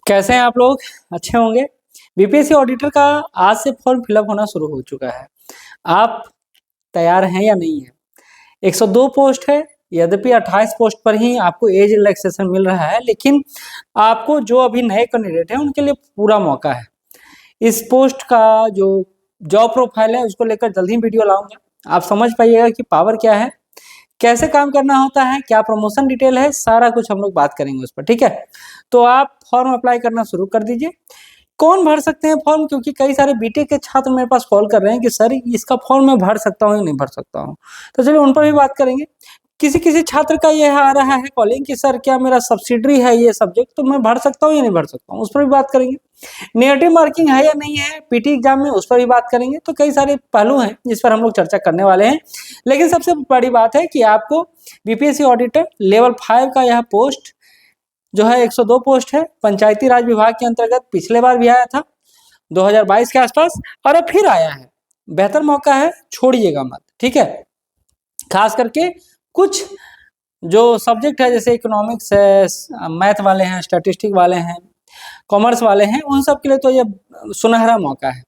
कैसे हैं आप लोग? अच्छे होंगे। बीपीएससी ऑडिटर का आज से फॉर्म फिलअप होना शुरू हो चुका है। आप तैयार हैं या नहीं हैं? 102 पोस्ट है। यद्यपि 28 पोस्ट पर ही आपको एज रिलैक्सेशन मिल रहा है, लेकिन आपको जो अभी नए कैंडिडेट हैं उनके लिए पूरा मौका है। इस पोस्ट का जो जॉब प्रोफाइल है उसको लेकर जल्द ही वीडियो लाऊंगा। आप समझ पाइएगा कि पावर क्या है, कैसे काम करना होता है, क्या प्रमोशन डिटेल है, सारा कुछ हम लोग बात करेंगे उस पर। ठीक है, तो आप फॉर्म अप्लाई करना शुरू कर दीजिए। कौन भर सकते हैं फॉर्म? क्योंकि कई सारे बीटेक के छात्र मेरे पास कॉल कर रहे हैं कि सर इसका फॉर्म मैं भर सकता हूँ या नहीं भर सकता हूँ। तो चलिए उन पर भी बात करेंगे। किसी किसी छात्र का यह आ रहा है कॉलिंग कि सर क्या मेरा सब्सिडरी है ये सब्जेक्ट, तो मैं भर सकता हूँ या नहीं भर सकता हूँ, उस पर भी बात करेंगे। नेगेटिव मार्किंग है या नहीं है पीटी एग्जाम में, उस पर भी बात करेंगे। तो कई सारे पहलू हैं जिस पर हम लोग चर्चा करने वाले हैं। लेकिन सबसे बड़ी बात है कि आपको बीपीएससी ऑडिटर लेवल 5 का यह पोस्ट जो है 102 पोस्ट है, पंचायती राज विभाग के अंतर्गत पिछले बार भी आया था 2022 के आसपास, और अब फिर आया है। बेहतर मौका है, छोड़िएगा मत। ठीक है, खास करके कुछ जो सब्जेक्ट है जैसे इकोनॉमिक्स है, मैथ वाले हैं, स्टैटिस्टिक वाले हैं, कॉमर्स वाले हैं, उन सब के लिए तो ये सुनहरा मौका है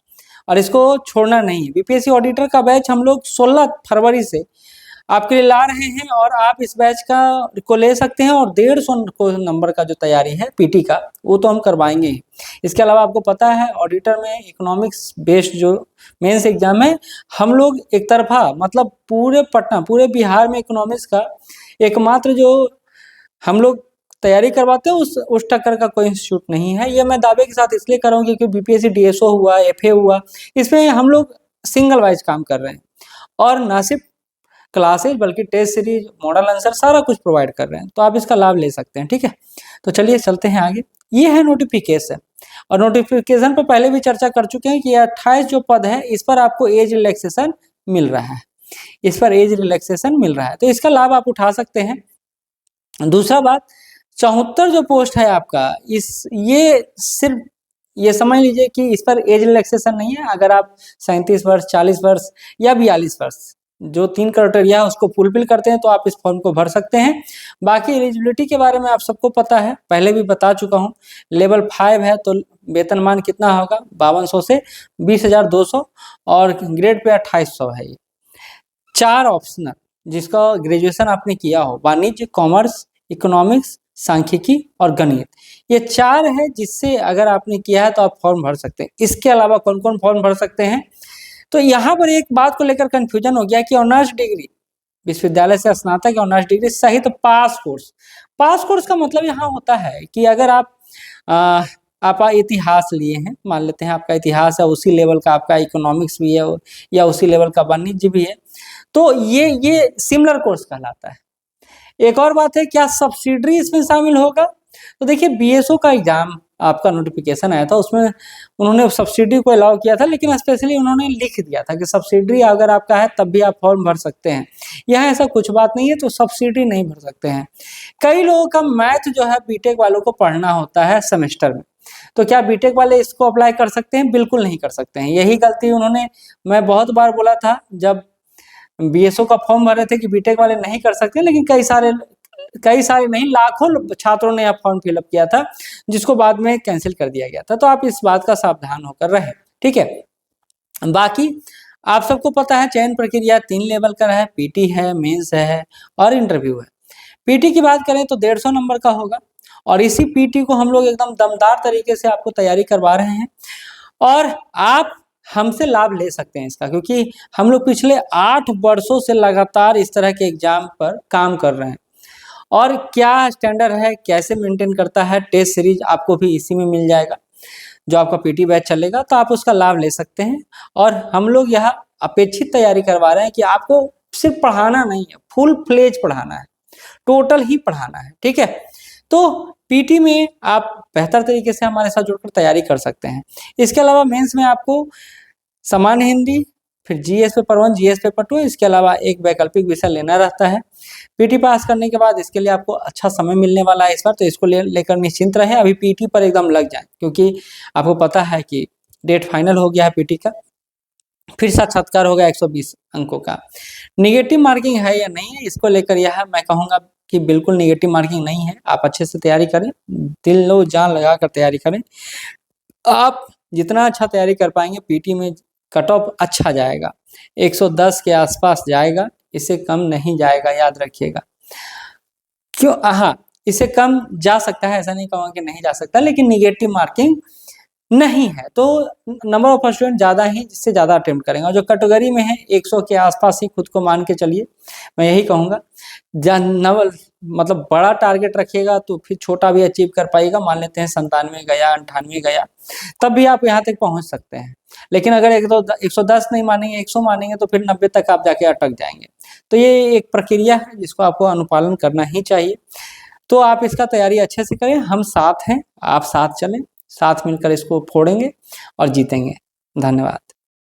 और इसको छोड़ना नहीं है। बीपीएससी ऑडिटर का बैच हम लोग 16 फरवरी से आपके लिए ला रहे हैं और आप इस बैच को ले सकते हैं। और 150 नंबर का जो तैयारी है पीटी का वो तो हम करवाएंगे ही। इसके अलावा आपको पता है ऑडिटर में इकोनॉमिक्स बेस्ड जो मेंस एग्जाम है, हम लोग एक तरफा मतलब पूरे पटना पूरे बिहार में इकोनॉमिक्स का एकमात्र जो हम लोग तैयारी करवाते हैं उस टक्कर का कोई इंस्टीट्यूट नहीं है। ये मैं दावे के साथ इसलिए कर रहा हूँ क्योंकि बीपीएससी डीएसओ हुआ, एफए हुआ, इसमें हम लोग सिंगल वाइज काम कर रहे हैं और ना सिर्फ क्लासेज बल्कि टेस्ट सीरीज, मॉडल आंसर सारा कुछ प्रोवाइड कर रहे हैं। तो आप इसका लाभ ले सकते हैं। ठीक है, तो चलिए चलते हैं आगे। ये है नोटिफिकेशन, और नोटिफिकेशन पर पहले भी चर्चा कर चुके हैं कि 28 जो पद है इस पर आपको एज रिलैक्सेशन मिल रहा है। इस पर एज रिलैक्सेशन मिल रहा है, तो इसका लाभ आप उठा सकते हैं। दूसरा बात, 74 जो पोस्ट है आपका, ये सिर्फ ये समझ लीजिए कि इस पर एज रिलैक्सेशन नहीं है। अगर आप 37 वर्ष, 40 वर्ष या 42 वर्ष जो 3 क्राइटेरिया है उसको फुलफिल करते हैं तो आप इस फॉर्म को भर सकते हैं। बाकी एलिजिबिलिटी के बारे में आप सबको पता है, पहले भी बता चुका हूँ। लेवल 5 है तो वेतनमान कितना होगा? 5200 से 20,200 और ग्रेड पे 2800 है। ये 4 ऑप्शनल, जिसका ग्रेजुएशन आपने किया हो, वाणिज्य, कॉमर्स, इकोनॉमिक्स, सांख्यिकी और गणित, ये 4 है जिससे अगर आपने किया है तो आप फॉर्म भर सकते हैं। इसके अलावा कौन कौन फॉर्म भर सकते हैं? तो यहाँ पर एक बात को लेकर कंफ्यूजन हो गया कि ऑनर्स डिग्री, विश्वविद्यालय से स्नातक ऑनर्स डिग्री सहित पास कोर्स। पास कोर्स का मतलब यहाँ होता है कि अगर आप इतिहास लिए हैं, मान लेते हैं आपका इतिहास है उसी लेवल का, आपका इकोनॉमिक्स भी है या उसी लेवल का वाणिज्य भी है, तो ये सिमिलर कोर्स कहलाता है। एक और बात है, क्या सब्सिडरी इसमें शामिल होगा? तो देखिए बीएसओ का एग्जाम आपका नोटिफिकेशन आया था, उसमें उन्होंने सब्सिडी को अलाउ किया था, लेकिन स्पेशली उन्होंने लिख दिया था कि सब्सिडी अगर आपका है तब भी आप फॉर्म भर सकते हैं। यहाँ ऐसा कुछ बात नहीं है, तो सब्सिडी नहीं भर सकते हैं। कई लोगों का मैथ जो है बीटेक वालों को पढ़ना होता है सेमेस्टर में, तो क्या बीटेक वाले इसको अप्लाई कर सकते हैं? बिल्कुल नहीं कर सकते हैं। यही गलती उन्होंने, मैं बहुत बार बोला था जब बीएसओ का फॉर्म भर रहे थे कि बीटेक वाले नहीं कर सकते, लेकिन कई सारे नहीं, लाखों छात्रों ने यह फॉर्म फिलअप किया था जिसको बाद में कैंसिल कर दिया गया था। तो आप इस बात का सावधान होकर रहे। ठीक है, बाकी आप सबको पता है चयन प्रक्रिया 3 लेवल का है, पीटी है, मेंस है और इंटरव्यू है। पीटी की बात करें तो 150 नंबर का होगा और इसी पीटी को हम लोग एकदम दमदार तरीके से आपको तैयारी करवा रहे हैं और आप हमसे लाभ ले सकते हैं इसका, क्योंकि हम लोग पिछले 8 वर्षों से लगातार इस तरह के एग्जाम पर काम कर रहे हैं और क्या स्टैंडर्ड है, कैसे मेंटेन करता है, टेस्ट सीरीज आपको भी इसी में मिल जाएगा। जो आपका पीटी बैच चलेगा तो आप उसका लाभ ले सकते हैं। और हम लोग यह अपेक्षित तैयारी करवा रहे हैं कि आपको सिर्फ पढ़ाना नहीं है, फुल फ्लेज पढ़ाना है, टोटल ही पढ़ाना है। ठीक है, तो पीटी में आप बेहतर तरीके से हमारे साथ जुड़कर तैयारी कर सकते हैं। इसके अलावा मेंस में आपको सामान्य हिंदी, फिर जीएस पेपर 1, जीएस पेपर 2, इसके अलावा एक वैकल्पिक विषय लेना रहता है। पीटी पास करने के बाद इसके लिए आपको अच्छा समय मिलने वाला है इस बार, तो इसको लेकर निश्चिंत रहे। अभी पीटी पर एकदम लग जाए, क्योंकि आपको पता है कि डेट फाइनल हो गया है पीटी का। फिर साक्षात्कार होगा 120 अंकों का। निगेटिव मार्किंग है या नहीं है, इसको लेकर यह मैं कहूँगा कि बिल्कुल नेगेटिव मार्किंग नहीं है। आप अच्छे से तैयारी करें, दिल लो जान लगा कर तैयारी करें। आप जितना अच्छा तैयारी कर पाएंगे पीटी में कट ऑफ अच्छा जाएगा, 110 के आसपास जाएगा, इससे कम नहीं जाएगा, याद रखिएगा। क्यों? हाँ, इससे कम जा सकता है, ऐसा नहीं कहूँगा कि नहीं जा सकता, लेकिन निगेटिव मार्किंग नहीं है। तो नंबर ऑफ स्टूडेंट ज़्यादा ही, जिससे ज़्यादा अटेम्प्ट करेंगे। और जो कैटेगरी में है 100 के आसपास ही खुद को मान के चलिए, मैं यही कहूँगा। नवल मतलब बड़ा टारगेट रखिएगा तो फिर छोटा भी अचीव कर पाइएगा। मान लेते हैं 97 गया, 98 गया, तब भी आप यहाँ तक पहुँच सकते हैं। लेकिन अगर 110 नहीं मानेंगे, 100 मानेंगे, तो फिर 90 तक आप जाके अटक जाएंगे। तो ये एक प्रक्रिया है जिसको आपको अनुपालन करना ही चाहिए। तो आप इसका तैयारी अच्छे से करें, हम साथ हैं, आप साथ चलें, साथ मिलकर इसको फोड़ेंगे और जीतेंगे। धन्यवाद।